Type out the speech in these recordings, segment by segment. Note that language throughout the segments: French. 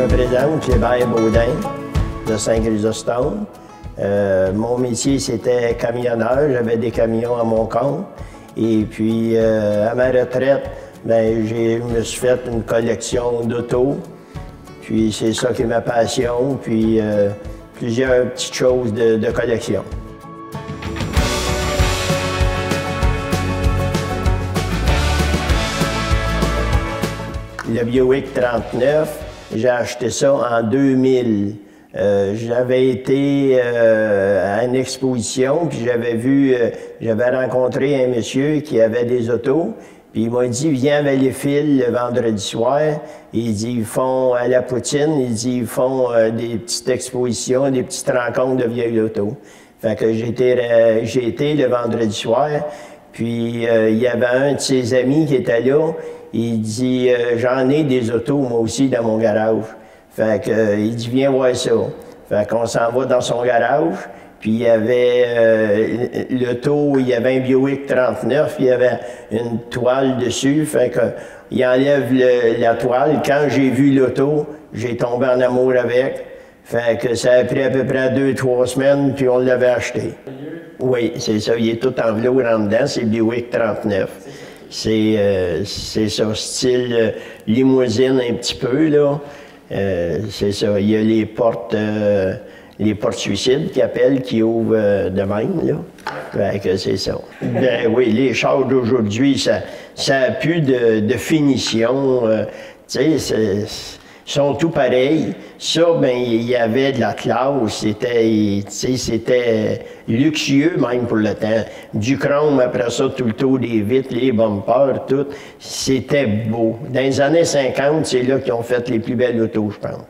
me présente, c'est Hébert Baudin de Saint-Chrysostome. Mon métier, c'était camionneur. J'avais des camions à mon compte. Et puis, à ma retraite, ben, je me suis fait une collection d'autos. Puis, c'est ça qui est ma passion. Puis, plusieurs petites choses de collection. Le Buick 39, j'ai acheté ça en 2000. J'avais été à une exposition, puis j'avais rencontré un monsieur qui avait des autos, puis il m'a dit, viens à Valleyfield le vendredi soir. Il dit, ils font à la poutine, il dit, ils font des petites expositions, des petites rencontres de vieilles autos. Fait que j'ai été le vendredi soir, puis il y avait un de ses amis qui était là. Il dit, j'en ai des autos, moi aussi, dans mon garage. Fait que, il dit, viens voir ça. Fait qu'on s'en va dans son garage, puis il y avait l'auto, il y avait un Buick 39, il y avait une toile dessus. Fait que, il enlève la toile. Quand j'ai vu l'auto, j'ai tombé en amour avec. Fait que ça a pris à peu près 2-3 semaines, puis on l'avait acheté. Oui, c'est ça. Il est tout en velours en dedans, c'est Buick 39. C'est ça, style limousine un petit peu, là. C'est ça. Il y a les portes suicides qu'ils appellent, qui ouvrent de même, là. Fait que c'est ça. Ben oui, les chars d'aujourd'hui, ça a plus de finition. Tu sais, sont tout pareils. Ça, ben il y avait de la classe. C'était luxueux même pour le temps. Du chrome, après ça, tout le tour des vitres, les bumpers, tout. C'était beau. Dans les années 50, c'est là qu'ils ont fait les plus belles autos, je pense.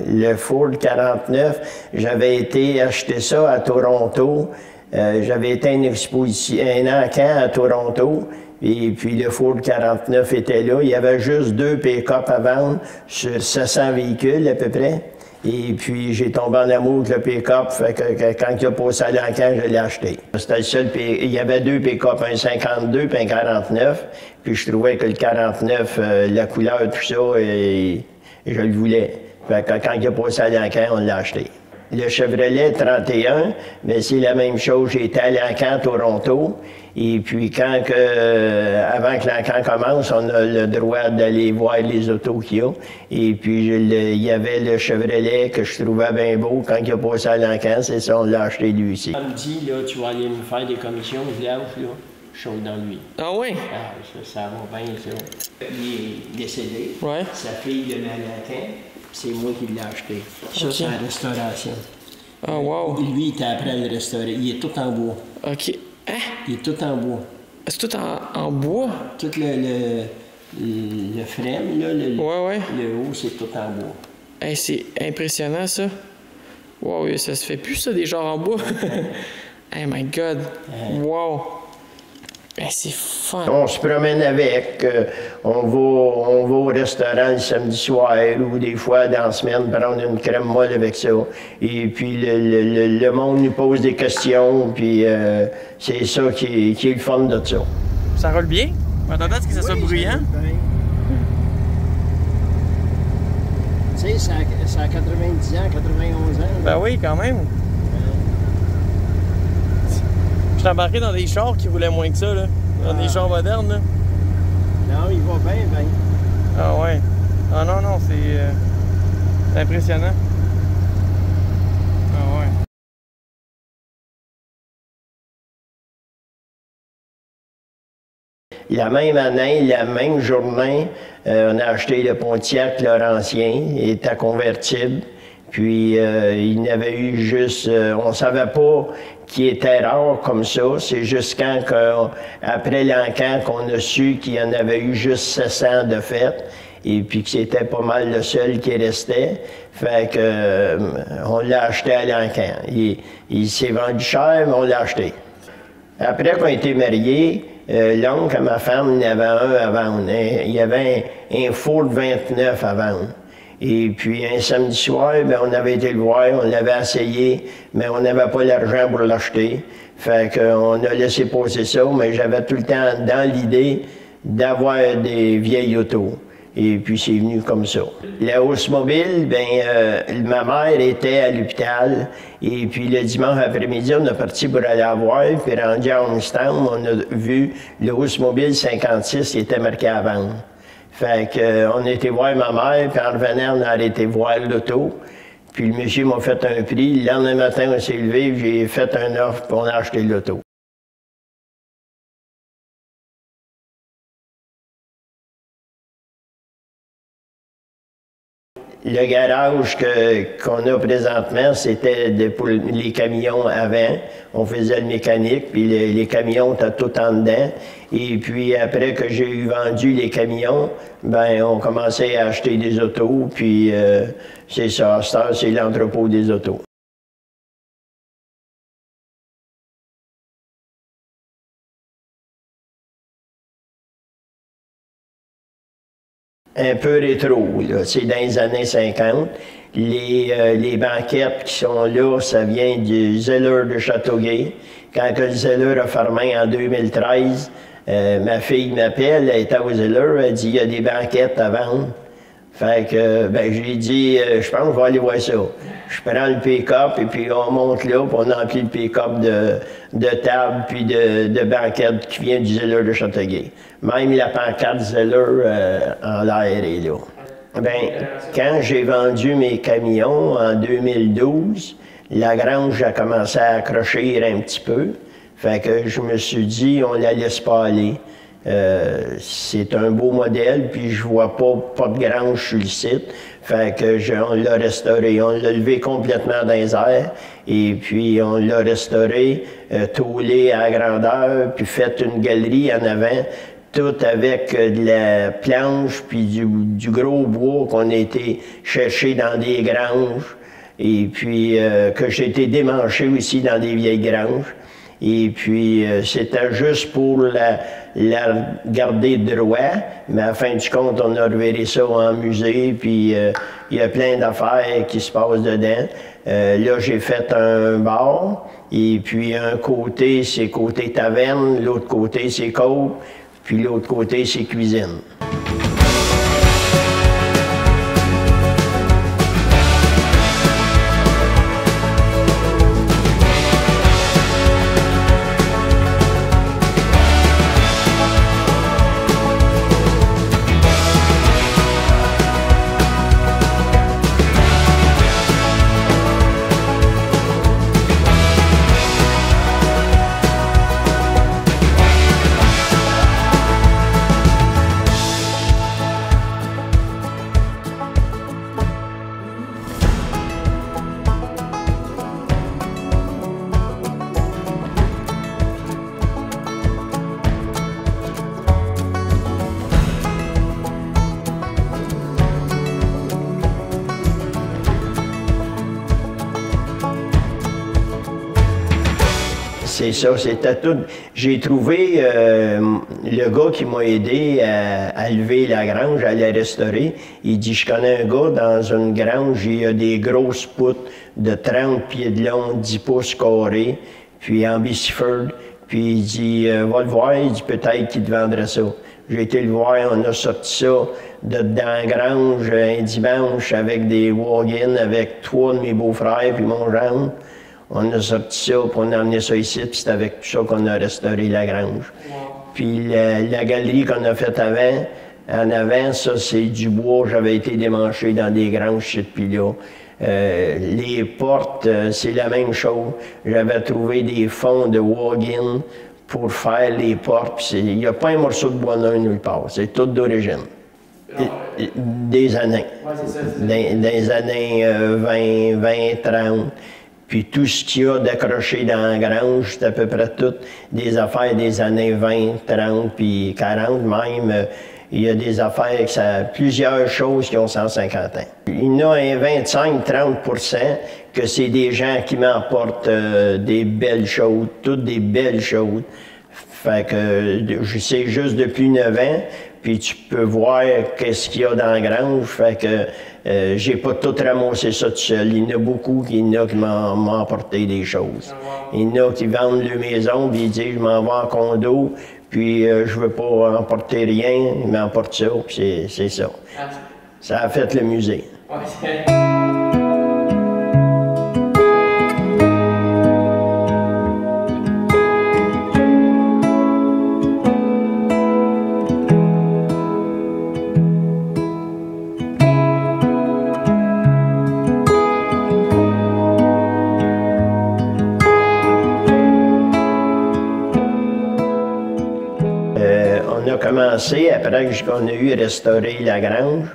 Le Ford 49, j'avais été acheter ça à Toronto. J'avais été à une exposition, un encan à Toronto. Et puis le Ford 49 était là. Il y avait juste 2 pick-up à vendre sur 700 véhicules à peu près. Et puis j'ai tombé en amour avec le pick-up. Fait que quand il a passé à l'encan, je l'ai acheté. C'était le seul il y avait 2 pick-up, un 52 et un 49. Puis je trouvais que le 49, la couleur, tout ça, et je le voulais. Fait que quand il a passé à l'encan, on l'a acheté. Le Chevrolet 31, mais c'est la même chose. J'étais à l'encan à Toronto. Et puis, avant que l'encan commence, on a le droit d'aller voir les autos qu'il y a. Et puis, il y avait le Chevrolet que je trouvais bien beau quand il a passé à l'encan. C'est ça, on l'a acheté lui aussi. Samedi, là, tu vas aller me faire des commissions de lâche, là. Chaud dans lui. Ah oui? Ah, ça va bien, ça. Il est décédé. Ouais. Sa fille le met à l'encan. C'est moi qui l'ai acheté. Ça, c'est la restauration. Ah, wow. Lui, il était après à le restaurer. Il est tout en bois. OK. Hein? Il est tout en bois. C'est tout en bois? Tout le frame, là, le haut, c'est tout en bois. Hey, c'est impressionnant, ça. Wow, ça se fait plus, ça, des genres en bois. Hey, my God. Wow. Ben, c'est fun. On se promène avec. On va au restaurant le samedi soir ou des fois dans la semaine prendre une crème molle avec ça. Et puis le monde nous pose des questions, puis c'est ça qui est le fun de ça. Ça roule bien? On attend à ce que ça soit bruyant? Tu sais, ça a 90 ans, 91 ans. Ben oui, quand même. Je suis embarqué dans des chars qui roulaient moins que ça, là. Dans des chars modernes, là. Non, il va bien, bien. Ah ouais. Ah non, non, c'est impressionnant. Ah ouais. La même année, la même journée, on a acheté le Pontiac Laurentien. Il était convertible. Puis, il n'avait eu juste... on ne savait pas qu'il était rare comme ça. C'est juste après l'encan qu'on a su qu'il y en avait eu juste 700 de fait. Et puis que c'était pas mal le seul qui restait. Fait que on l'a acheté à l'encan. Il s'est vendu cher, mais on l'a acheté. Après qu'on a été mariés, l'oncle à ma femme, il y avait un à vendre. Il y avait un Ford 29 à vendre. Et puis, un samedi soir, bien, on avait été le voir, on l'avait essayé, mais on n'avait pas l'argent pour l'acheter. Fait qu'on a laissé passer ça, mais j'avais tout le temps dans l'idée d'avoir des vieilles autos. Et puis c'est venu comme ça. La hausse mobile, ma mère était à l'hôpital. Et puis le dimanche après-midi, on est parti pour aller la voir. Puis rendu à Homestown, on a vu le hausse mobile 56 qui était marqué à vendre. Fait qu'on était voir ma mère, puis en revenant, on a été voir l'auto. Puis le monsieur m'a fait un prix. Le lendemain matin, on s'est levé, j'ai fait un offre, puis on a acheté l'auto. Le garage qu'on a présentement, c'était pour les camions avant. On faisait le mécanique, puis les camions étaient tout en dedans. Et puis après que j'ai eu vendu les camions, on commençait à acheter des autos, puis c'est ça, c'est l'entrepôt des autos. Un peu rétro, là. C'est dans les années 50. Les banquettes qui sont là, ça vient du Zeller de Châteauguay. Quand le Zeller a fermé en 2013, ma fille m'appelle, elle était au Zeller, elle dit « il y a des banquettes à vendre ». Fait que, j'ai dit, je pense que je vais aller voir ça. Je prends le pick-up et puis on monte là, puis on emplit le pick-up de tables puis de banquettes qui vient du Zeller de Châteauguay. Même la pancarte Zeller en l'air est là. Quand j'ai vendu mes camions en 2012, la grange a commencé à accrocher un petit peu. Fait que je me suis dit, on la laisse pas aller. C'est un beau modèle, puis je vois pas de grange sur le site. Fait que on l'a restauré, on l'a levé complètement dans les airs, et puis on l'a restauré, tôlé à grandeur, puis fait une galerie en avant, tout avec de la planche, puis du gros bois qu'on a été chercher dans des granges, et puis que j'ai été démanché aussi dans des vieilles granges. Et puis, c'était juste pour la garder droit, mais à la fin du compte, on a reviré ça en musée, puis il y a plein d'affaires qui se passent dedans. Là, j'ai fait un bar, et puis un côté, c'est côté taverne, l'autre côté, c'est coke, puis l'autre côté, c'est cuisine. C'est ça, c'était tout. J'ai trouvé le gars qui m'a aidé à lever la grange, à la restaurer. Il dit, je connais un gars dans une grange, il y a des grosses poutres de 30 pieds de long, 10 pouces carrés, puis en Biceford. Puis il dit, va le voir, il dit, peut-être qu'il te vendrait ça. J'ai été le voir, on a sorti ça dans la grange un dimanche avec des wagons, avec 3 de mes beaux-frères puis mon gendre. On a sorti ça, puis on a amené ça ici, puis c'est avec tout ça qu'on a restauré la grange. Puis la galerie qu'on a faite en avant, ça c'est du bois, j'avais été démanché dans des granges depuis là. Les portes, c'est la même chose. J'avais trouvé des fonds de wagon pour faire les portes, puis il n'y a pas un morceau de bois neuf nulle part, c'est tout d'origine. Des années. Ouais, c'est ça. Des années 20, 30. Puis tout ce qu'il y a d'accroché dans la grange, c'est à peu près toutes des affaires des années 20, 30, puis 40 même. Il y a des affaires, plusieurs choses qui ont 150 ans. Il y en a un 25-30% que c'est des gens qui m'apportent des belles choses, toutes des belles choses. Fait que je sais juste depuis 9 ans, puis tu peux voir qu'est-ce qu'il y a dans la grange. Fait que j'ai pas tout ramassé ça tout seul. Il y en a beaucoup qui m'ont apporté des choses. Il y en a qui vendent leur maison, puis ils disent je m'en vais en condo, puis je veux pas emporter rien, il m'emporte ça, puis c'est ça. Ça a fait le musée. On a commencé, après qu'on a eu restauré la grange,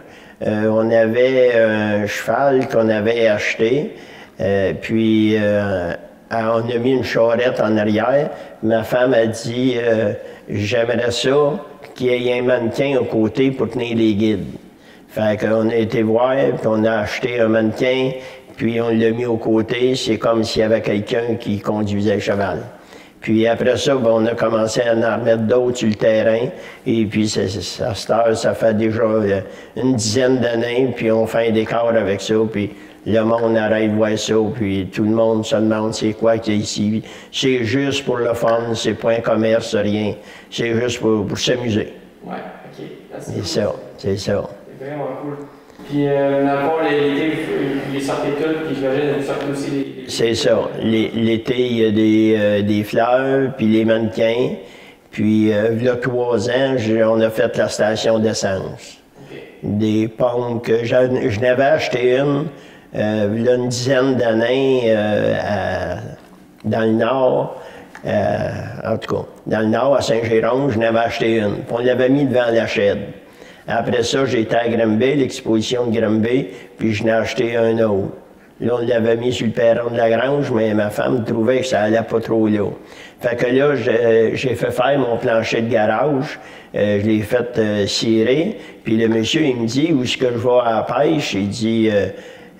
on avait un cheval qu'on avait acheté, puis on a mis une charrette en arrière. Ma femme a dit j'aimerais ça qu'il y ait un mannequin au côté pour tenir les guides. Fait qu'on a été voir, puis on a acheté un mannequin, puis on l'a mis au côté. C'est comme s'il y avait quelqu'un qui conduisait le cheval. Puis après ça, ben, on a commencé à en remettre d'autres sur le terrain. Et puis à cette heure, ça fait déjà une dizaine d'années, puis on fait un décor avec ça. Puis le monde arrête de voir ça, puis tout le monde se demande c'est quoi qu'il y a ici. C'est juste pour le fun, c'est pas un commerce, rien. C'est juste pour s'amuser. Ouais, OK. C'est ça, c'est ça. C'est vraiment cool. Puis, dans le l'été, vous les sortez toutes, puis j'imagine que vous sortez aussi les... C'est ça. L'été, il y a des fleurs, puis les mannequins. Puis, il y a 3 ans, on a fait la station d'essence. Okay. Des pompes que je n'avais acheté une, il y a une dizaine d'années, dans le Nord. En tout cas, dans le Nord, à Saint-Jérôme, je n'avais acheté une. Puis on l'avait mis devant la chaîne. Après ça, j'étais à Granby, l'exposition de Granby, puis je n'ai acheté un autre. Là, on l'avait mis sur le perron de la grange, mais ma femme trouvait que ça allait pas trop là. Fait que là, j'ai fait faire mon plancher de garage, je l'ai fait cirer, puis le monsieur, il me dit, où est-ce que je vais à la pêche? Il dit,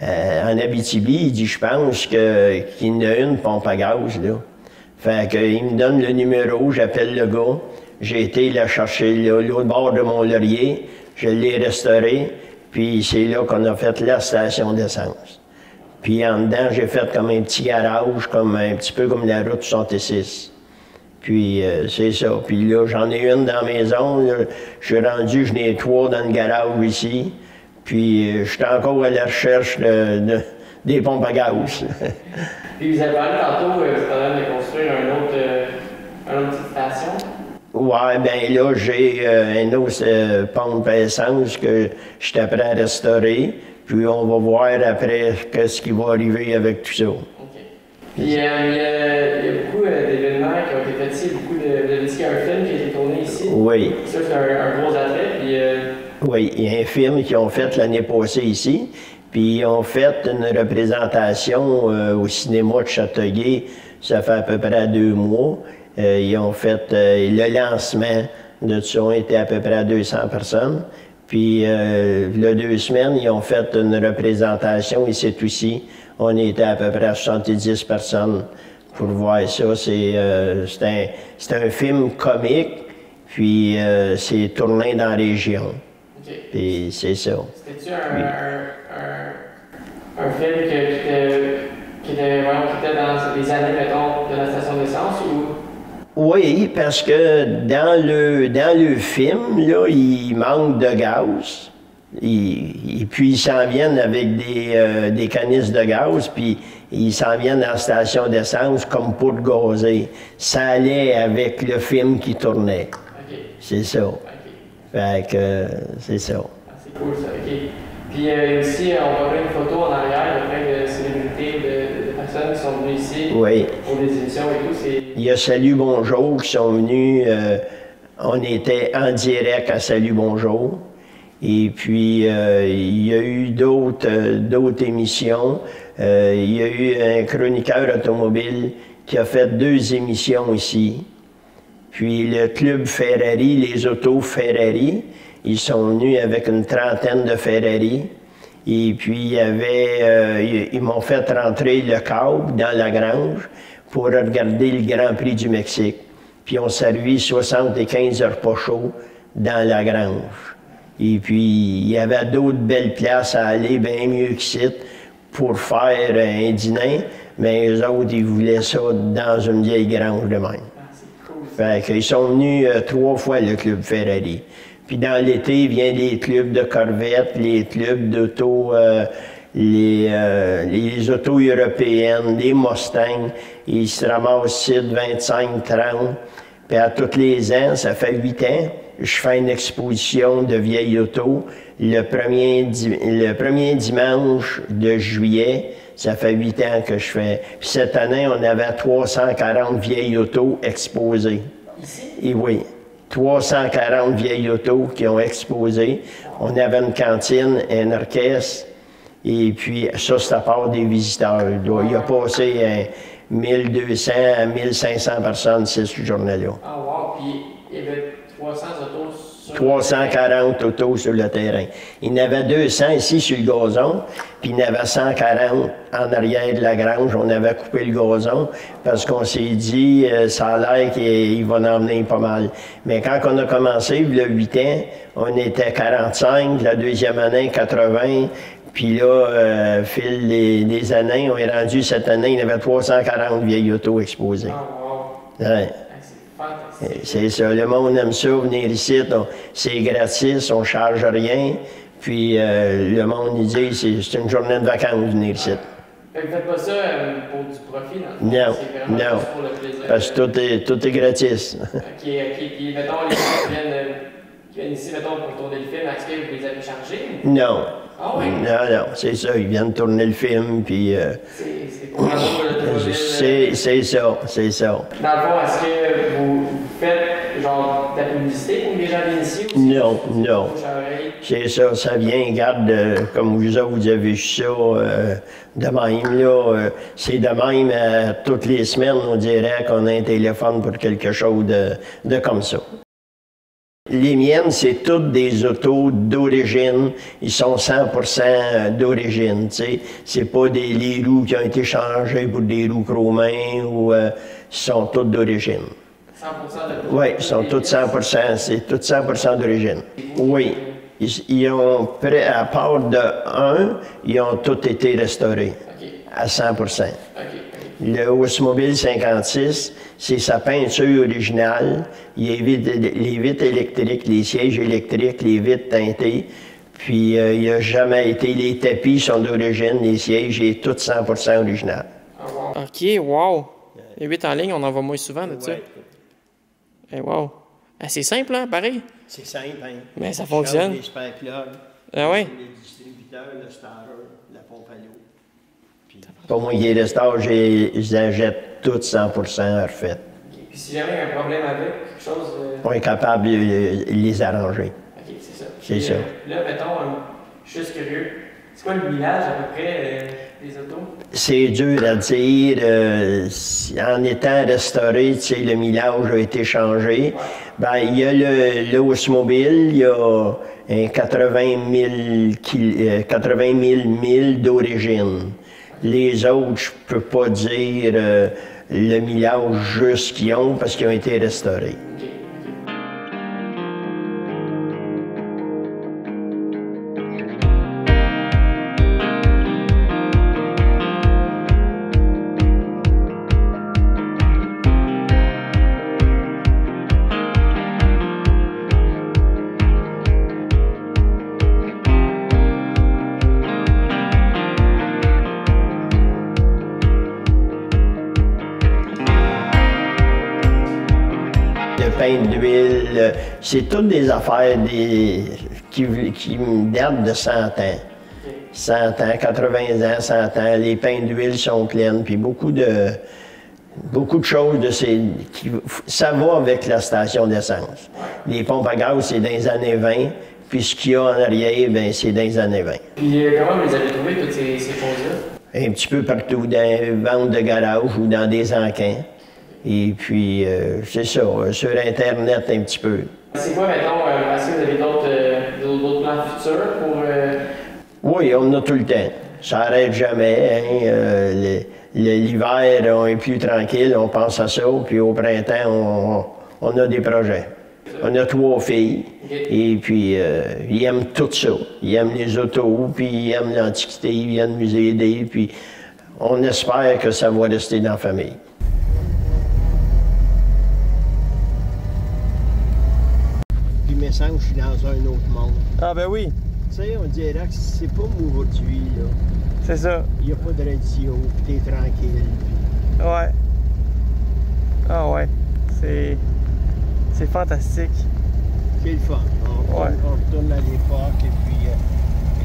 en Abitibi, il dit, je pense qu'il y en a une pompe à gaz, là. Fait qu'il me donne le numéro, j'appelle le gars. J'ai été la chercher là, l'autre bord de Mont-Laurier, je l'ai restauré, puis c'est là qu'on a fait la station d'essence. Puis en dedans, j'ai fait comme un petit garage, comme un petit peu comme la route 66. Puis c'est ça. Puis là, j'en ai une dans la maison, là, je suis rendu, j'en ai 3 dans le garage ici. Puis je suis encore à la recherche des pompes à gaz. Puis vous avez parlé tantôt, vous avez de construire une autre petite station? Ouais, ben là, j'ai une autre pompe à essence que je suis prêt à restaurer. Puis on va voir après qu'est-ce qui va arriver avec tout ça. OK. Puis il y a beaucoup d'événements qui ont été faits ici, vous avez dit qu'il y a un film qui a été tourné ici. Oui. Ça, c'est un gros attrait. Puis, oui, il y a un film qu'ils ont fait l'année passée ici. Puis ils ont fait une représentation au cinéma de Châteauguay, ça fait à peu près 2 mois. Ils ont fait le lancement de tout ça, on était à peu près à 200 personnes. Puis, il y a 2 semaines, ils ont fait une représentation ici aussi. On était à peu près à 70 personnes pour voir ça. C'est un film comique, puis c'est tourné dans la région. Okay. Puis c'est ça. C'était-tu un film qui était dans les années, mettons, de la station d'essence ou... Oui, parce que dans le film, là, il manque de gaz. Et puis ils s'en viennent avec des canisses de gaz, puis ils s'en viennent à la station d'essence comme pour gazer. Ça allait avec le film qui tournait. Okay. C'est ça. Okay. Fait que c'est ça. Ah, c'est cool ça, OK. Puis ici, on va voir une photo en arrière de plein de célébrités, de personnes qui sont venues ici oui. Pour des émissions et tout. Il y a Salut Bonjour qui sont venus. On était en direct à Salut Bonjour. Et puis, il y a eu d'autres émissions. Il y a eu un chroniqueur automobile qui a fait 2 émissions ici. Puis le club Ferrari, les autos Ferrari, ils sont venus avec une trentaine de Ferrari. Et puis, ils m'ont fait rentrer le câble dans la grange pour regarder le Grand Prix du Mexique. Puis, on servi 75 repas chauds dans la grange. Et puis, il y avait d'autres belles places à aller, bien mieux qu'ici, pour faire un dîner. Mais eux autres, ils voulaient ça dans une vieille grange de même. Ah, c'est cool Fait qu'ils sont venus 3 fois, le club Ferrari. Puis dans l'été, il vient les clubs de Corvette, les clubs d'auto, les autos européennes, les Mustangs. Ils se ramassent ici de 25, 30. Puis à tous les ans, ça fait 8 ans, je fais une exposition de vieilles autos. Le premier dimanche de juillet, ça fait 8 ans que je fais. Puis cette année, on avait 340 vieilles autos exposées. Ici? Et oui, 340 vieilles autos qui ont exposé. On avait une cantine, un orchestre, et puis ça, c'est à part des visiteurs. Il a passé 1200 à 1500 personnes cette journée-là. Ah, wow! Puis il y avait 300 autos sur 340 autos sur le terrain. Il y en avait 200 ici sur le gazon, puis il y en avait 140 en arrière de la grange. On avait coupé le gazon parce qu'on s'est dit, ça a l'air qu'il va en emmener pas mal. Mais quand on a commencé, il y a 8 ans, on était 45, la deuxième année, 80. Puis là, fil des années, on est rendu cette année, il y avait 340 vieilles autos exposées. Ah, wow! Ouais. C'est fantastique. C'est ça, le monde aime ça, venir ici, c'est gratis, on ne charge rien. Puis le monde, il dit, c'est une journée de vacances venir ici. Fait que vous faites pas ça pour du profit, dans le fond? Non, C'est vraiment non, juste pour le plaisir. parce que tout est gratis. OK. Puis mettons, les gens qui viennent ici, mettons, pour tourner le film, est-ce que vous les avez chargés? Non. Ah oui? Non, c'est ça, ils viennent tourner le film, puis... C'est pour l'automobile. c'est ça. Dans le fond, est-ce que vous faites genre de la publicité pour les gens d'initier aussi? Non. C'est ça, ça vient, regarde, comme vous autres, vous avez vu ça de même, là. C'est de même, toutes les semaines, on dirait qu'on a un téléphone pour quelque chose de comme ça. Les miennes, c'est toutes des autos d'origine. Ils sont 100% d'origine, tu sais. C'est pas les roues qui ont été changées pour des roues chromées ou... ils sont toutes d'origine. 100% de... Oui, ils sont toutes 100%, c'est toutes 100% d'origine. Oui. Ils ont, à part de un, ils ont tous été restaurés. Okay. À 100%. Okay. Le Oldsmobile 56, c'est sa peinture originale. Il y a les vitres électriques, les sièges électriques, les vitres teintées. Puis il n'a jamais été... Les tapis sont d'origine, les sièges, il est tout 100% original. Oh, wow. OK, wow! Les 8 en ligne, on en voit moins souvent de ça. Eh, wow! Ah, c'est simple, hein, pareil? C'est simple, hein? Mais ça fonctionne. Les spark plugs, ah oui? les distributeurs, le starter, la pompe à l'eau. Pour moi, qui est restauré, je les achète toutes 100% refaites. Okay. Puis si jamais il y a un problème avec quelque chose... On est capable de les arranger. OK, c'est ça. C'est ça. Là, mettons, je suis juste curieux. C'est quoi le millage à peu près des autos? C'est dur à dire. En étant restauré, tu sais, le millage a été changé. Ouais. Ben, il y a le Oldsmobile, il y a un 80 000 milles d'origine. Les autres, je peux pas dire le millage juste qu'ils ont parce qu'ils ont été restaurés. Okay. Pain d'huile, c'est toutes des affaires qui datent de 100 ans. 100 ans, 80 ans, 100 ans, les pains d'huile sont pleines, puis beaucoup de choses ça va avec la station d'essence. Les pompes à gaz, c'est dans les années 20, puis ce qu'il y a en arrière, ben, c'est dans les années 20. Puis comment vous avez trouvé toutes ces choses-là? Un petit peu partout, dans les ventes de garage ou dans des encans. Et puis, c'est ça, sur Internet un petit peu. C'est quoi, mettons, est-ce que vous avez d'autres plans futurs pour... Oui, on en a tout le temps. Ça n'arrête jamais. Hein. L'hiver, on est plus tranquille, on pense à ça. Puis au printemps, on a des projets. On a 3 filles. Et puis, ils aiment tout ça. Ils aiment les autos, puis ils aiment l'Antiquité, ils viennent nous aider. Puis, on espère que ça va rester dans la famille. l'impression que je suis dans un autre monde. Ah ben oui, Tu sais, on dirait que c'est pas aujourd'hui, là. c'est ça. Il n'y a pas de radio, puis t'es tranquille. Ouais. Ah ouais. C'est fantastique. C'est le fun. On retourne à l'époque, et puis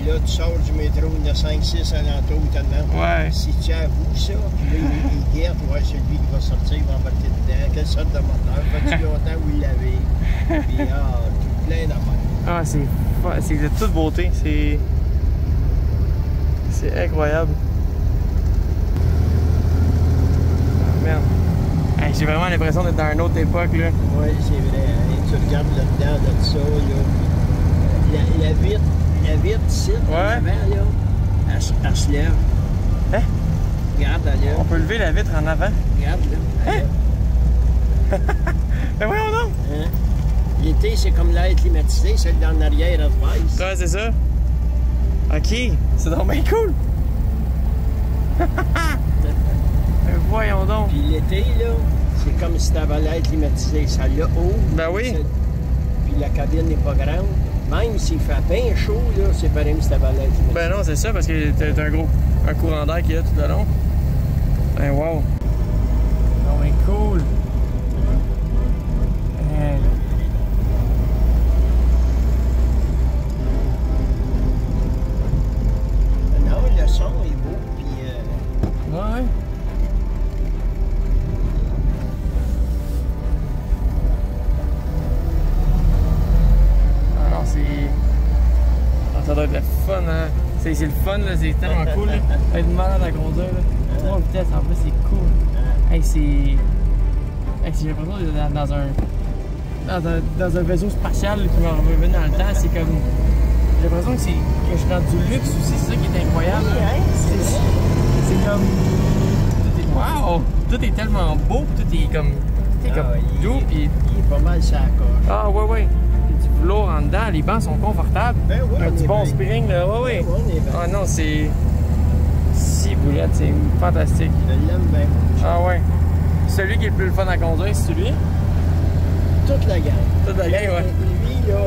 là, tu sors du métro, il y en a 5-6 alentours, tu te demandes si tu avoues ça, puis là, il guette, ouais, celui qui va sortir, il va embarquer dedans, quelle sorte de moteur, pas-tu longtemps où il l'avait, puis tout plein d'affaires. Ah, c'est de toute beauté, c'est incroyable. Ah, merde. Hey, j'ai vraiment l'impression d'être dans une autre époque, là. Oui, c'est vrai, hein? Tu regardes là-dedans de ça, là, la vitre ici, avant, là, elle se lève. Hein? Regarde, là. On peut lever la vitre en avant. Regarde, là. Hein? Ben voyons donc! Hein? L'été, c'est comme l'air climatisé, celle d'en arrière, elle se baisse. Ouais, c'est ça. Ok, c'est donc bien cool! Ben voyons donc! Puis l'été, là, c'est comme si t'avais l'air climatisé. Ça l'a haut. Ben oui! Puis la cabine n'est pas grande. Même s'il fait bien chaud, là, c'est pareil si t'avais l'air climatisé. Ben non, c'est ça, parce que t'as un courant d'air qu'il y a tout le long. Ben wow! Oh, ben cool! Non, le son est beau, puis... Ouais. Alors, ça doit être le fun, hein? C'est le fun, là, c'est tellement cool, là. Être malade à conduire, là. 3 vitesses, en plus, c'est cool. Hey, j'ai l'impression d'être dans un vaisseau spatial qui m'a revenu dans le temps. C'est comme... J'ai l'impression que je suis dans du luxe aussi, c'est ça qui est incroyable. C'est comme... Wow! Tout est tellement beau, tout est comme doux. Il est pas mal ça coche. Ah ouais, ouais. Du velours en dedans, les bancs sont confortables. Ben ouais, un petit bon spring, là. Ouais, ouais. Ah non, c'est... Si boulette, c'est fantastique. Je l'aime bien. Ah ouais. Celui qui est le plus fun à conduire, c'est celui? Toute la gamme. Toute la gamme, ouais. Lui, là,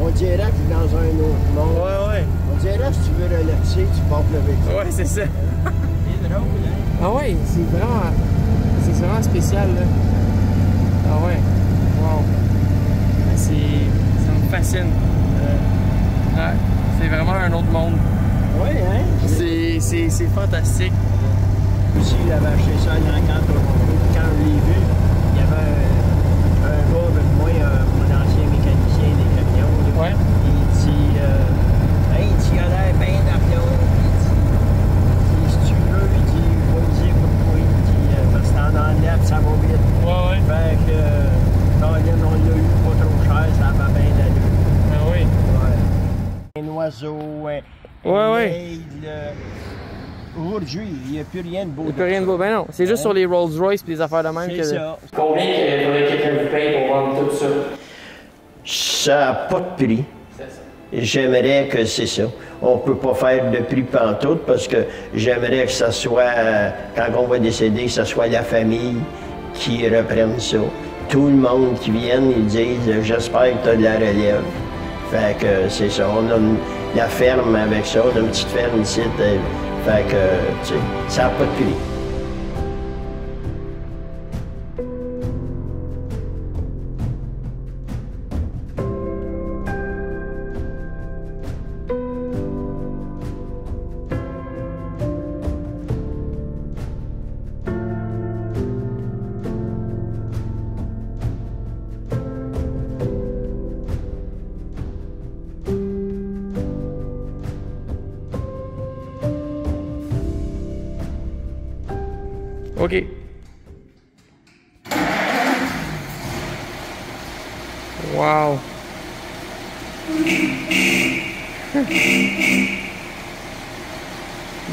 on dirait qu'il est dans un autre monde. Ouais, ouais. On dirait que si tu veux relaxer, tu portes le véhicule. Ouais, c'est ça. C'est drôle, hein? Ah ouais, c'est vraiment spécial, là. Ah ouais. Wow. Ça me fascine. Ouais, c'est vraiment un autre monde. Ouais, hein? C'est fantastique. Aussi, il avait acheté ça il y a quand je l'ai vu, il y avait un gars avec moi, mon ancien mécanicien des camions. Là. Ouais. Il dit, hey, il a l'air bien d'avion. Il dit, si tu veux, il dit, je vais lui dire pourquoi. Il dit, parce que t'en enlèves, ça va vite. Ouais, ouais. Fait que, Colin, on l'a eu pas trop cher, ça va bien d'allure. Ah oui. Ouais. Un oiseau, ouais. aigle. Aujourd'hui, il n'y a plus rien de beau. Il n'y a plus rien de beau. Ben non, c'est juste sur les Rolls-Royce et les affaires de même que... C'est ça. Combien il faudrait que quelqu'un vous paye pour vendre tout ça? Ça n'a pas de prix. C'est ça. J'aimerais que c'est ça. On ne peut pas faire de prix pantoute parce que j'aimerais que ça soit, quand on va décéder, que ce soit la famille qui reprenne ça. Tout le monde qui vient, ils disent « J'espère que tu as de la relève ». Fait que c'est ça. On a la ferme avec ça, on a une petite ferme ici. Fait que, tu sais, ça n'a pas de prix. OK. Wow.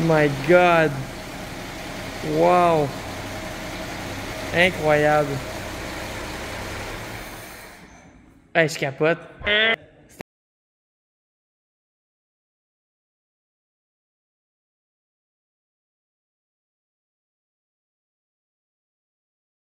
My God. Wow. Incroyable. Hey, je capote.